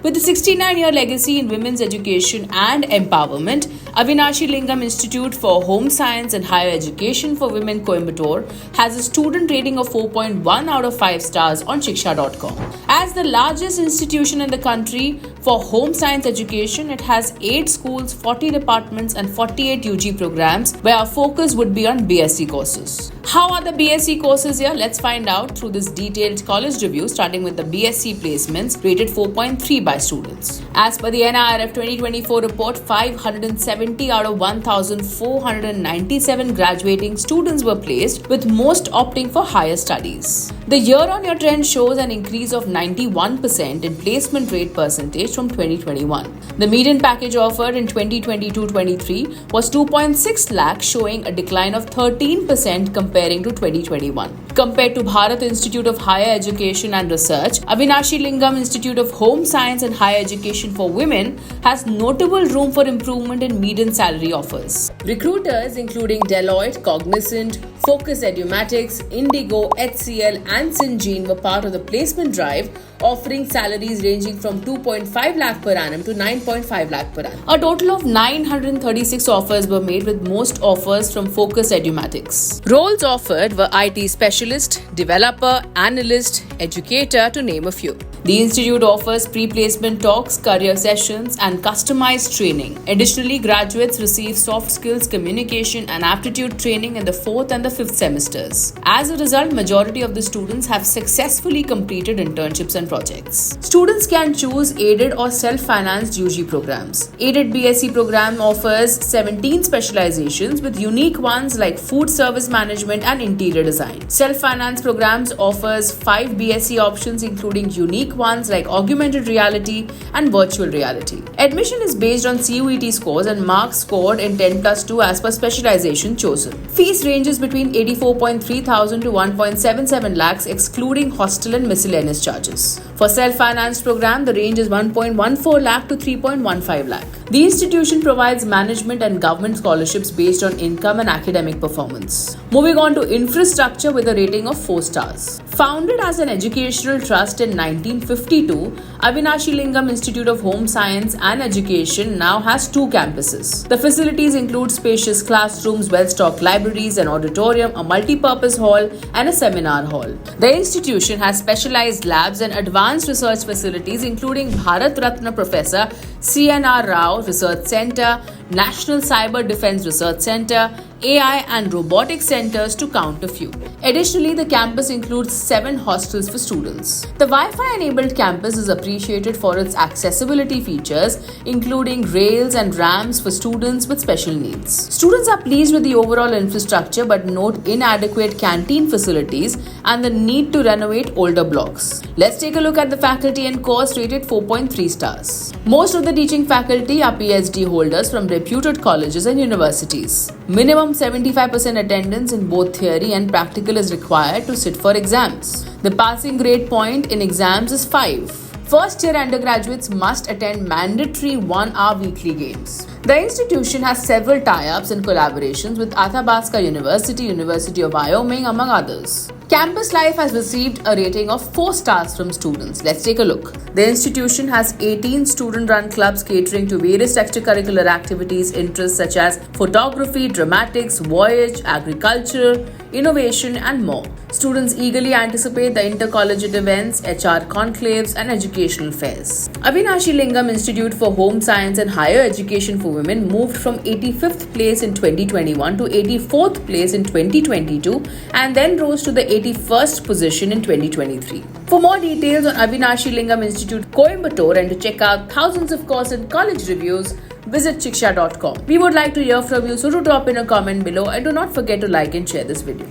With a 69-year legacy in women's education and empowerment, Avinashi Lingam Institute for Home Science and Higher Education for Women Coimbatore has a student rating of 4.1 out of 5 stars on Shiksha.com. As the largest institution in the country for home science education, it has 8 schools, 40 departments and 48 UG programs where our focus would be on BSc courses. How are the BSc courses here? Let's find out through this detailed college review, starting with the BSc placements rated 4.3 by students. As per the NIRF 2024 report, 570 out of 1,497 graduating students were placed, with most opting for higher studies. The year-on-year trend shows an increase of 91% in placement rate percentage from 2021. The median package offered in 2022-23 was 2.6 lakh, showing a decline of 13% comparing to 2021. Compared to Bharat Institute of Higher Education and Research, Avinashi Lingam Institute of Home Science and Higher Education for Women has notable room for improvement in median salary offers. Recruiters including Deloitte, Cognizant, Focus Edumatics, Indigo, HCL and Syngene were part of the placement drive, offering salaries ranging from 2.5 lakh per annum to 9.5 lakh per annum. A total of 936 offers were made, with most offers from Focus Edumatics. Roles offered were IT specialist, developer, analyst, educator, to name a few. The institute offers pre-placement talks, career sessions, and customized training. Additionally, graduates receive soft skills, communication, and aptitude training in the 4th and the 5th semesters. As a result, majority of the students have successfully completed internships and projects. Students can choose aided or self-financed UG programs. Aided BSc program offers 17 specializations, with unique ones like food service management and interior design. Self-financed programs offers 5 BSc options, including unique ones like augmented reality and virtual reality. Admission is based on CUET scores and marks scored in 10+2 as per specialization chosen. Fees ranges between 84.3 thousand to 1.77 lakhs, excluding hostel and miscellaneous charges. For self-financed program, the range is 1.14 lakh to 3.15 lakh. The institution provides management and government scholarships based on income and academic performance. Moving on to infrastructure with a rating of 4 stars. Founded as an educational trust in 1952, Avinashi Lingam Institute of Home Science and Education now has 2 campuses. The facilities include spacious classrooms, well-stocked libraries, an auditorium, a multi-purpose hall, and a seminar hall. The institution has specialized labs and advanced research facilities, including Bharat Ratna Professor CNR Rao Research Center, National Cyber Defense Research Center, AI and robotics centers, to count a few. Additionally, the campus includes 7 hostels for students. The Wi-Fi enabled campus is appreciated for its accessibility features, including rails and ramps for students with special needs. Students are pleased with the overall infrastructure but note inadequate canteen facilities and the need to renovate older blocks. Let's take a look at the faculty and course rated 4.3 stars. Most of the teaching faculty are PhD holders from reputed colleges and universities. Minimum 75% attendance in both theory and practical is required to sit for exams. The passing grade point in exams is 5. First-year undergraduates must attend mandatory 1-hour weekly games. The institution has several tie-ups and collaborations with Athabasca University, University of Wyoming, among others. Campus life has received a rating of 4 stars from students. Let's take a look. The institution has 18 student-run clubs catering to various extracurricular activities, interests such as photography, dramatics, voyage, agriculture, innovation, and more. Students eagerly anticipate the intercollegiate events, HR conclaves, and educational fairs. Avinashi Lingam Institute for Home Science and Higher Education for Women moved from 85th place in 2021 to 84th place in 2022 and then rose to the 81st position in 2023. For more details on Avinashi Lingam Institute Coimbatore and to check out thousands of course and college reviews, visit Shiksha.com. We would like to hear from you, so do drop in a comment below and do not forget to like and share this video.